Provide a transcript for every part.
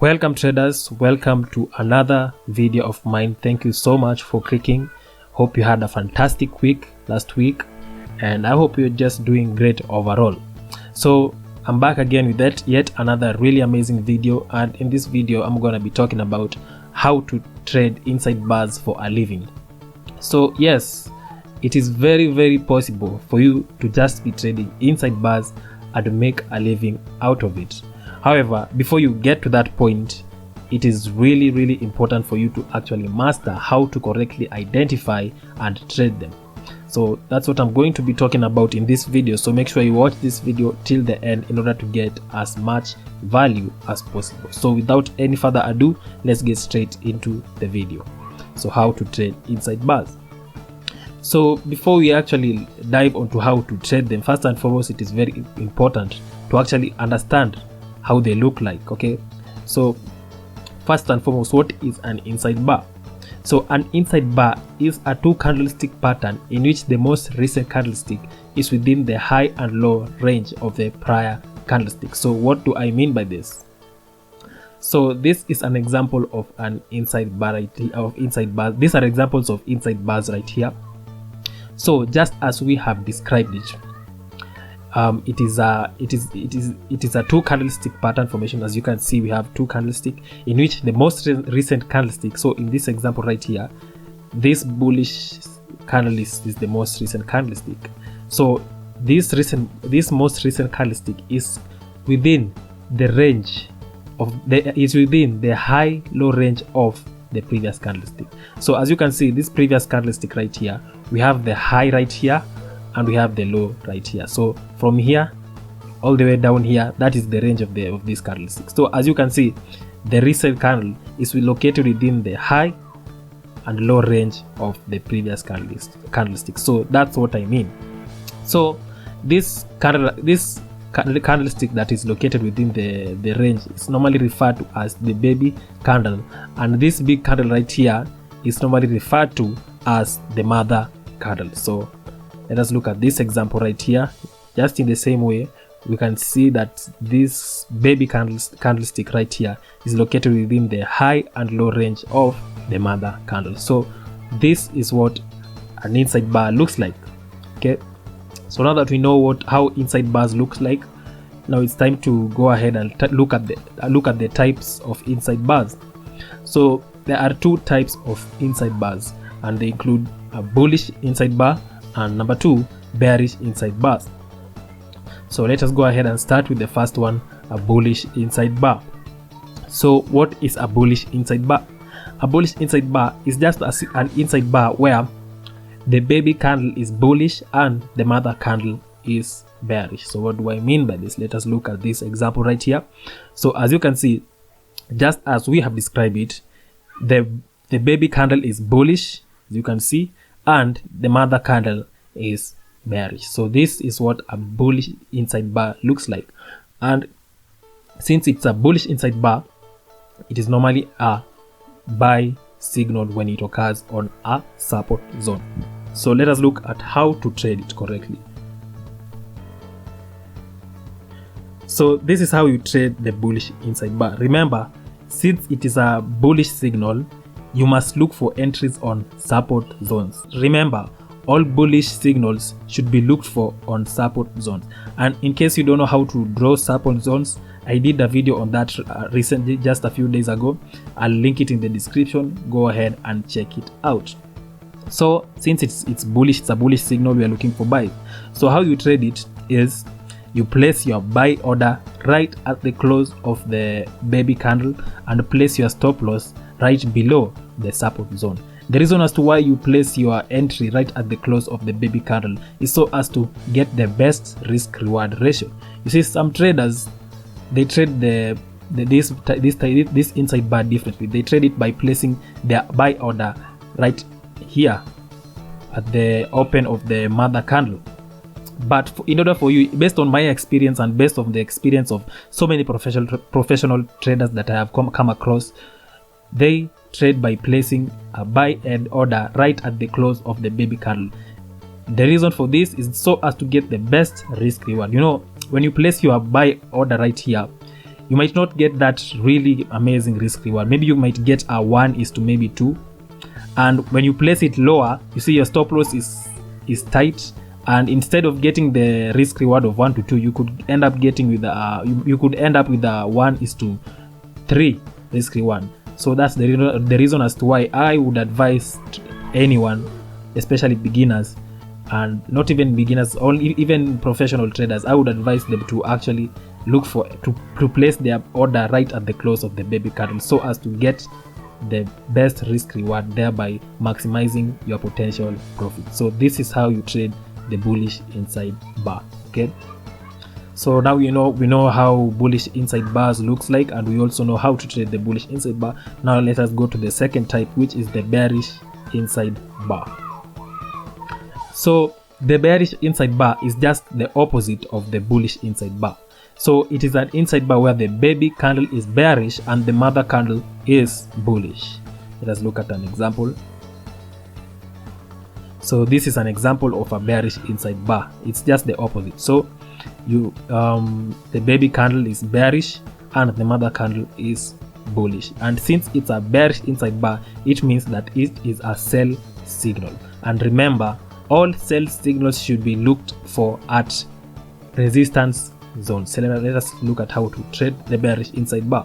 Welcome traders, welcome to another video of mine. Thank you so much for clicking. Hope you had a fantastic week last week and I hope you're just doing great overall. So I'm back again with yet another really amazing video, and in this video I'm gonna be talking about how to trade inside bars for a living. So yes, it is very possible for you to just be trading inside bars and make a living out of it. However, before you get to that point, it is really important for you to actually master how to correctly identify and trade them. So that's what I'm going to be talking about in this video. So make sure you watch this video till the end in order to get as much value as possible. So without any further ado, let's get straight into the video. So how to trade inside bars. So before we actually dive onto how to trade them, first and foremost, it is very important to actually understand how they look like. Okay, so first and foremost, what is an inside bar? So an inside bar is a two candlestick pattern in which the most recent candlestick is within the high and low range of the prior candlestick. So what do I mean by this? So this is an example of an inside bar right here, of inside bars. These are examples of inside bars right here. So just as we have described it, it is a two candlestick pattern formation. As you can see, we have two candlestick in which the most recent candlestick, so in this example right here, this bullish candle is the most recent candlestick. So this most recent candlestick is within the range of within the high low range of the previous candlestick. So as you can see, this previous candlestick right here, we have the high right here and we have the low right here. So from here all the way down here, that is the range of this candlestick. So as you can see, the recent candle is located within the high and low range of the previous candlestick. So that's what I mean. So this candlestick that is located within the range is normally referred to as the baby candle, and this big candle right here is normally referred to as the mother candle. So let us look at this example right here. Just in the same way, we can see that this baby candlestick right here is located within the high and low range of the mother candle. So this is what an inside bar looks like. Okay, so now that we know how inside bars looks like, now it's time to go ahead and look at the types of inside bars. So there are two types of inside bars, and they include a bullish inside bar and number two, bearish inside bars. So let us go ahead and start with the first one, a bullish inside bar. So what is a bullish inside bar? A bullish inside bar is just an inside bar where the baby candle is bullish and the mother candle is bearish. So what do I mean by this? Let us look at this example right here. So as you can see, just as we have described it, the baby candle is bullish, as you can see, and the mother candle is bearish. So this is what a bullish inside bar looks like, and since it's a bullish inside bar, it is normally a buy signal when it occurs on a support zone. So let us look at how to trade it correctly. So this is how you trade the bullish inside bar. Remember, since it is a bullish signal, you must look for entries on support zones. Remember, all bullish signals should be looked for on support zones. And in case you don't know how to draw support zones, I did a video on that recently, just a few days ago. I'll link it in the description. Go ahead and check it out. So since it's bullish, it's a bullish signal, we are looking for buy. So how you trade it is you place your buy order right at the close of the baby candle and place your stop loss right below the support zone. The reason as to why you place your entry right at the close of the baby candle is so as to get the best risk reward ratio. You see, some traders, they trade this inside bar differently. They trade it by placing their buy order right here at the open of the mother candle. But in order for you, based on my experience and based on the experience of so many professional traders that I have come across, they trade by placing a buy end order right at the close of the baby candle. The reason for this is so as to get the best risk reward. You know, when you place your buy order right here, you might not get that really amazing risk reward. Maybe you might get a 1:2, and when you place it lower, you see your stop loss is tight, and instead of getting the risk reward of 1:2, you could end up getting with a you could end up with a 1:3 risk reward. So that's the reason as to why I would advise anyone, especially beginners, and not even beginners, only even professional traders, I would advise them to actually look for to place their order right at the close of the baby candle, so as to get the best risk reward, thereby maximizing your potential profit. So this is how you trade the bullish inside bar. Okay, so now we know how bullish inside bars looks like, and we also know how to trade the bullish inside bar. Now let us go to the second type, which is the bearish inside bar. So the bearish inside bar is just the opposite of the bullish inside bar. So it is an inside bar where the baby candle is bearish and the mother candle is bullish. Let us look at an example. So this is an example of a bearish inside bar. It's just the opposite. So the baby candle is bearish and the mother candle is bullish. And since it's a bearish inside bar, it means that it is a sell signal. And remember, all sell signals should be looked for at resistance zones. So let us look at how to trade the bearish inside bar.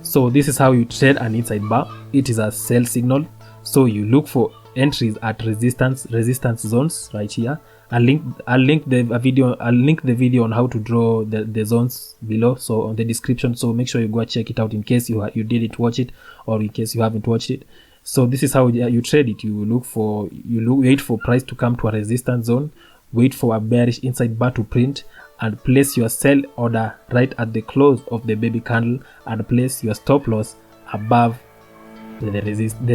So this is how you trade an inside bar. It is a sell signal. So you look for entries at resistance zones right here. I'll link the video on how to draw the zones below, so on the description. So make sure you go check it out in case you didn't watch it, or in case you haven't watched it. So this is how you trade it. You wait for price to come to a resistance zone, wait for a bearish inside bar to print, and place your sell order right at the close of the baby candle, and place your stop loss above the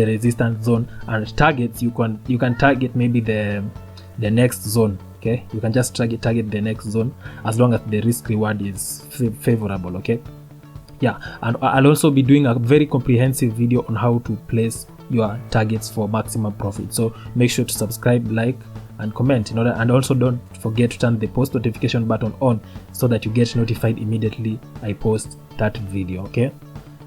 resistance zone. And targets, you can target maybe the next zone. Okay, you can just target the next zone as long as the risk reward is favorable. Okay, yeah, and I'll also be doing a very comprehensive video on how to place your targets for maximum profit. So make sure to subscribe, like, and comment and also don't forget to turn the post notification button on, so that you get notified immediately I post that video. Okay,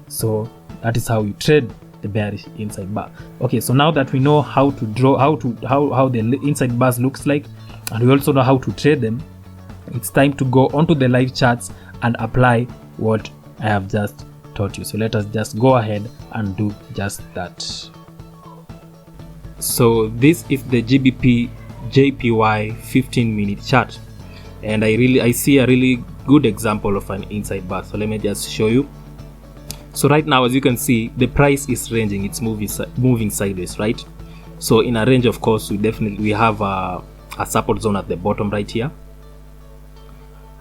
so that is how you trade the bearish inside bar. Okay, so now that we know how to draw, how the inside bars looks like, and we also know how to trade them, it's time to go onto the live charts and apply what I have just taught you. So let us just go ahead and do just that. So this is the GBP JPY 15-minute chart, and I see a really good example of an inside bar. So let me just show you. So right now, as you can see, the price is ranging, it's moving sideways, right? So in a range, of course, we have a support zone at the bottom right here,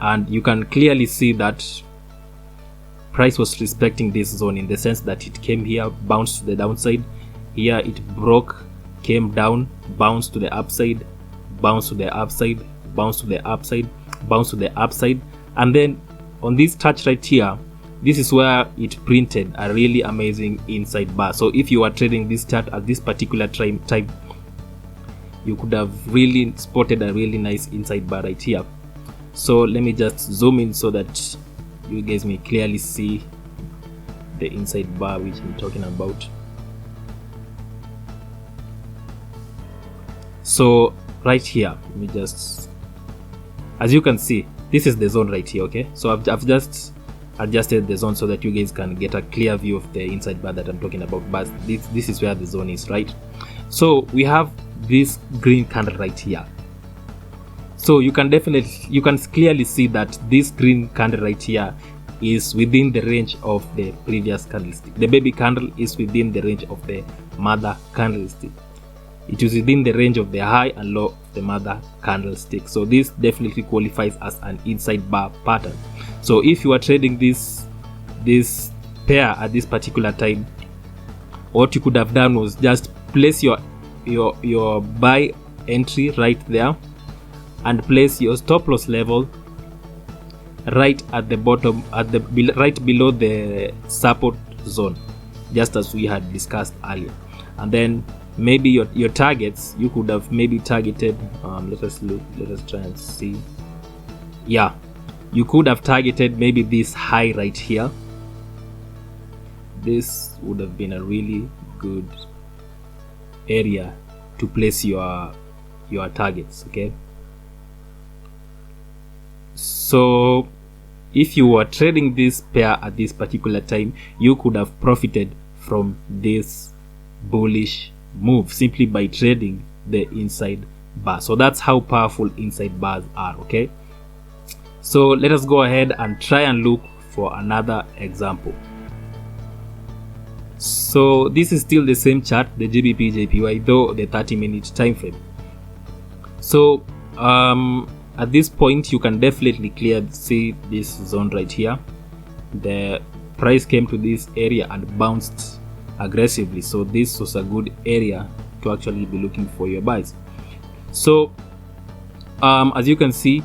and you can clearly see that price was respecting this zone, in the sense that it came here, bounced to the downside, here it broke, came down, bounced to the upside, bounced to the upside, bounced to the upside, bounced to the upside, and then on this touch right here, this is where it printed a really amazing inside bar. So if you are trading this chart at this particular time, you could have really spotted a really nice inside bar right here. So let me just zoom in so that you guys may clearly see the inside bar which I'm talking about. So right here, let me just, as you can see, this is the zone right here. Okay, so I've just adjusted the zone so that you guys can get a clear view of the inside bar that I'm talking about, but this is where the zone is, right? So we have this green candle right here. So you can clearly see that this green candle right here is within the range of the previous candlestick. The baby candle is within the range of the mother candlestick. It is within the range of the high and low of the mother candlestick. So this definitely qualifies as an inside bar pattern. So if you are trading this pair at this particular time, what you could have done was just place your buy entry right there, and place your stop loss level right at the bottom, right below the support zone, just as we had discussed earlier. And then maybe your targets, you could have maybe targeted, let us try and see. Yeah, you could have targeted maybe this high right here. This would have been a really good area to place your targets. Okay, so if you were trading this pair at this particular time, you could have profited from this bullish move simply by trading the inside bar. So that's how powerful inside bars are. Okay, so let us go ahead and try and look for another example. So this is still the same chart, the GBP JPY, though the 30-minute time frame. So at this point you can definitely clearly see this zone right here. The price came to this area and bounced aggressively, so this was a good area to actually be looking for your buys. So as you can see,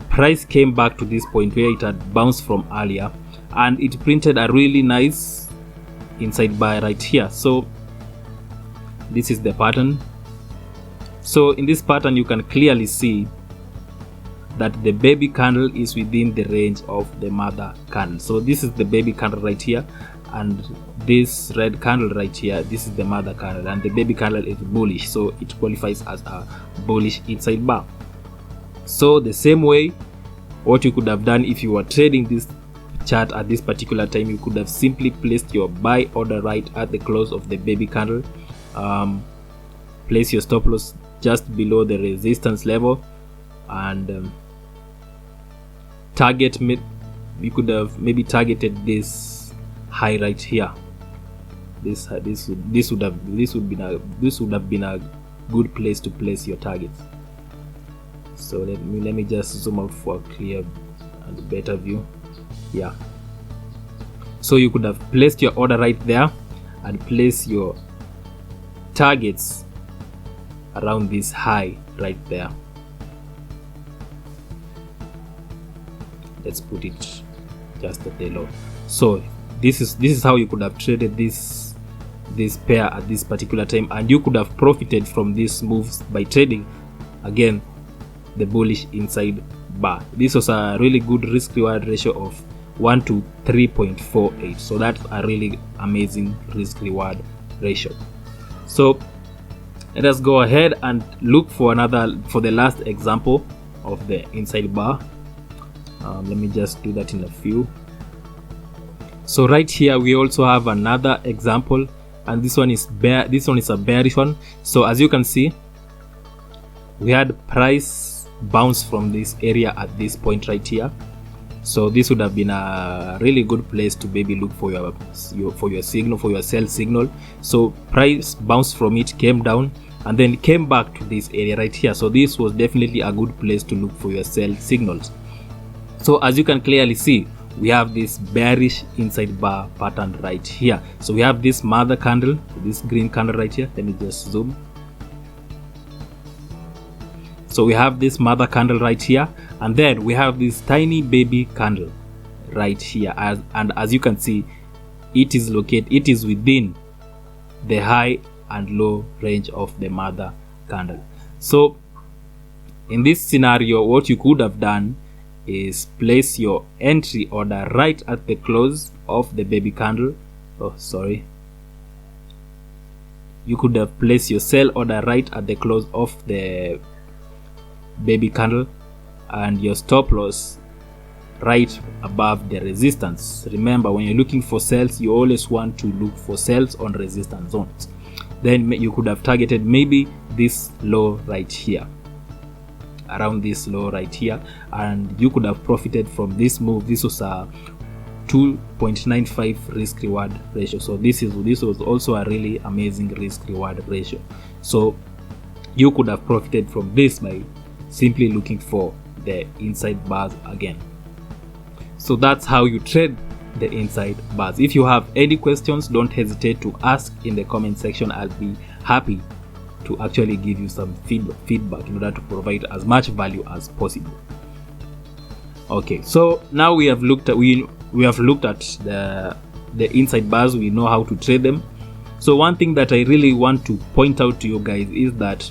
price came back to this point where it had bounced from earlier, and it printed a really nice inside bar right here. So this is the pattern. So in this pattern you can clearly see that the baby candle is within the range of the mother candle. So this is the baby candle right here, and this red candle right here, this is the mother candle, and the baby candle is bullish, so it qualifies as a bullish inside bar. So the same way, what you could have done if you were trading this chart at this particular time, you could have simply placed your buy order right at the close of the baby candle, place your stop loss just below the resistance level, and target mid. You could have maybe targeted this high right here. This would have been a good place to place your targets. So let me just zoom out for a clear and better view. Yeah, so you could have placed your order right there and place your targets around this high right there. Let's put it just at the low. So this is how you could have traded this pair at this particular time, and you could have profited from these moves by trading again the bullish inside bar. This was a really good risk reward ratio of 1 to 3.48, so that's a really amazing risk reward ratio. So let us go ahead and look for the last example of the inside bar. Let me just do that in a few. So right here we also have another example, and this one is a bearish one. So as you can see, we had price bounce from this area at this point right here. So this would have been a really good place to maybe look for your signal, for your sell signal. So price bounced from it, came down, and then came back to this area right here. So this was definitely a good place to look for your sell signals. So as you can clearly see, we have this bearish inside bar pattern right here. So we have this mother candle, this green candle right here. Let me just zoom. So we have this mother candle right here, and then we have this tiny baby candle right here, and as you can see, it is within the high and low range of the mother candle. So in this scenario, what you could have done is place your entry order right at the close of the baby candle. You could have placed your sell order right at the close of the baby candle, and your stop loss right above the resistance. Remember, when you're looking for sells, you always want to look for sells on resistance zones. Then you could have targeted maybe this low right here, around this low right here, and you could have profited from this move. This was a 2.95 risk reward ratio. So this was also a really amazing risk reward ratio. So you could have profited from this by simply looking for the inside bars again. So that's how you trade the inside bars. If you have any questions, don't hesitate to ask in the comment section. I'll be happy to actually give you some feedback in order to provide as much value as possible. Okay, so now we have looked at the inside bars. We know how to trade them. So one thing that I really want to point out to you guys is that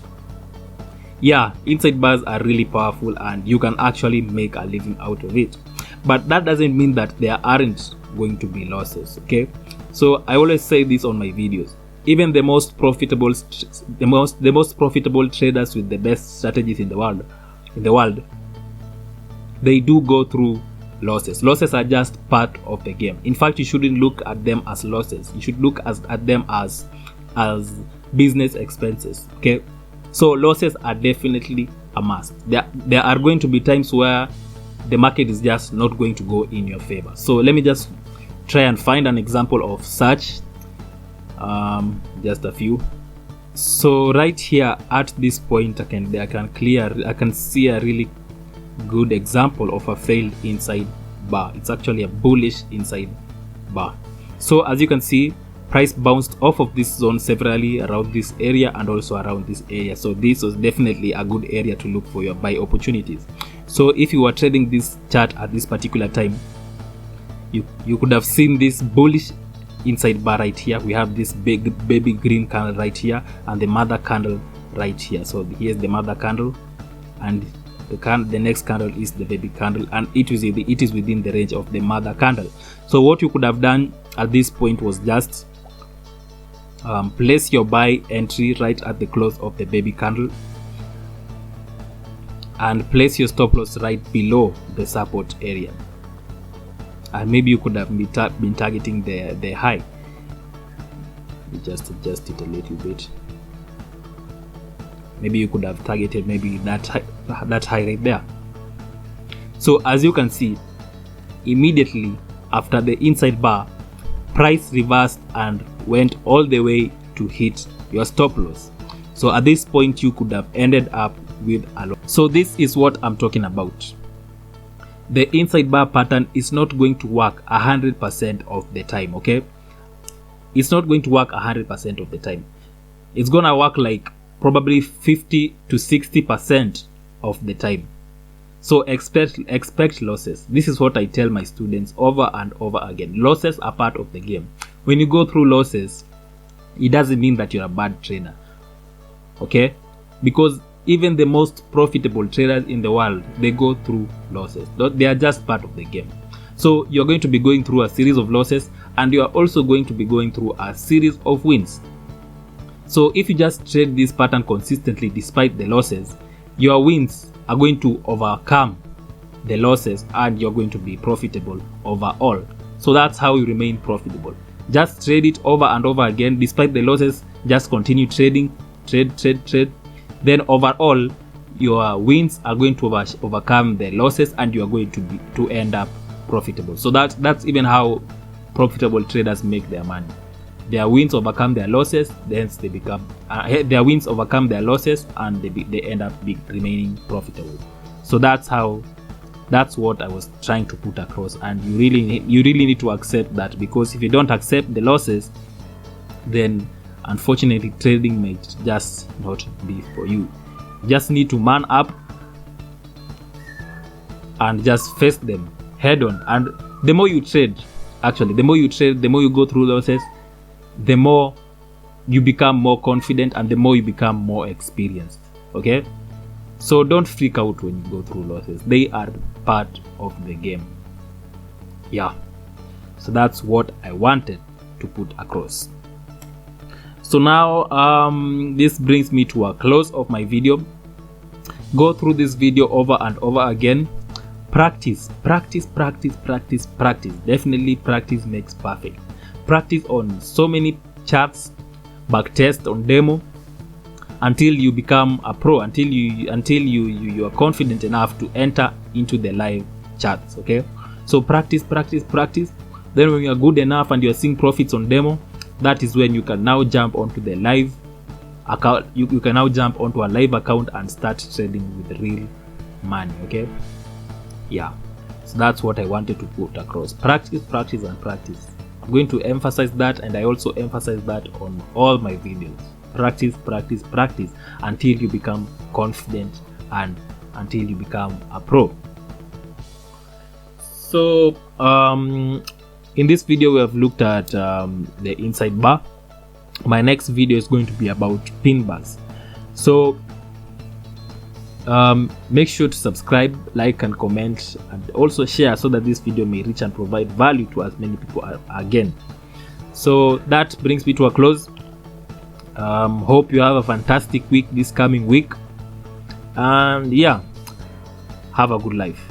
Yeah, inside bars are really powerful and you can actually make a living out of it, but that doesn't mean that there aren't going to be losses. Okay, so I always say this on my videos. Even the most profitable traders with the best strategies in the world, they do go through losses. Losses are just part of the game. In fact, you shouldn't look at them as losses. You should look at them as business expenses. Okay, so losses are definitely a must. There are going to be times where the market is just not going to go in your favor. So let me just try and find an example of such. Just a few. So right here at this point, I can see a really good example of a failed inside bar. It's actually a bullish inside bar. So as you can see, price bounced off of this zone severally around this area and also around this area. So this was definitely a good area to look for your buy opportunities. So if you were trading this chart at this particular time, you could have seen this bullish inside bar right here. We have this big baby green candle right here and the mother candle right here. So here's the mother candle and the next candle is the baby candle, and it is within the range of the mother candle. So what you could have done at this point was just place your buy entry right at the close of the baby candle and place your stop loss right below the support area, and maybe you could have been targeting the high. Just adjust it a little bit. Maybe you could have targeted maybe that high right there. So as you can see, immediately after the inside bar, price reversed and went all the way to hit your stop loss. So at this point, you could have ended up with a loss. So this is what I'm talking about. The inside bar pattern is not going to work 100% of the time. Okay, it's not going to work 100% of the time. It's gonna work like probably 50 to 60% of the time. So expect losses. This is what I tell my students over and over again. Losses are part of the game. When you go through losses, it doesn't mean that you're a bad trader. Okay, because even the most profitable traders in the world, they go through losses. They are just part of the game. So you're going to be going through a series of losses, and you are also going to be going through a series of wins. So if you just trade this pattern consistently despite the losses, your wins are going to overcome the losses and you're going to be profitable overall. So that's how you remain profitable. Just trade it over and over again despite the losses. Just continue trading, trade. Then overall, your wins are going to overcome the losses and you are going to end up profitable. So that's even how profitable traders make their money. Their wins overcome their losses, then they become their wins overcome their losses, and they end up remaining profitable. So that's what I was trying to put across, and you really need to accept that, because if you don't accept the losses, then unfortunately trading may just not be for you. You just need to man up and just face them head on. And the more you trade, the more you go through losses, the more you become more confident and the more you become more experienced. Okay, so don't freak out when you go through losses. They are part of the game. Yeah, so that's what I wanted to put across. So now this brings me to a close of my video. Go through this video over and over again. Practice. Definitely practice makes perfect. Practice on so many charts, backtest on demo, until you become a pro, until you are confident enough to enter into the live charts. Okay, so practice. Then when you are good enough and you are seeing profits on demo, that is when you can now jump onto the live account. You can now jump onto a live account and start trading with real money. Okay, yeah, so that's what I wanted to put across. Practice. I'm going to emphasize that, and I also emphasize that on all my videos. Practice until you become confident and until you become a pro. So in this video we have looked at the inside bar. My next video is going to be about pin bars. So Make sure to subscribe, like and comment, and also share so that this video may reach and provide value to as many people again. So that brings me to a close. Hope you have a fantastic week this coming week, and yeah, have a good life.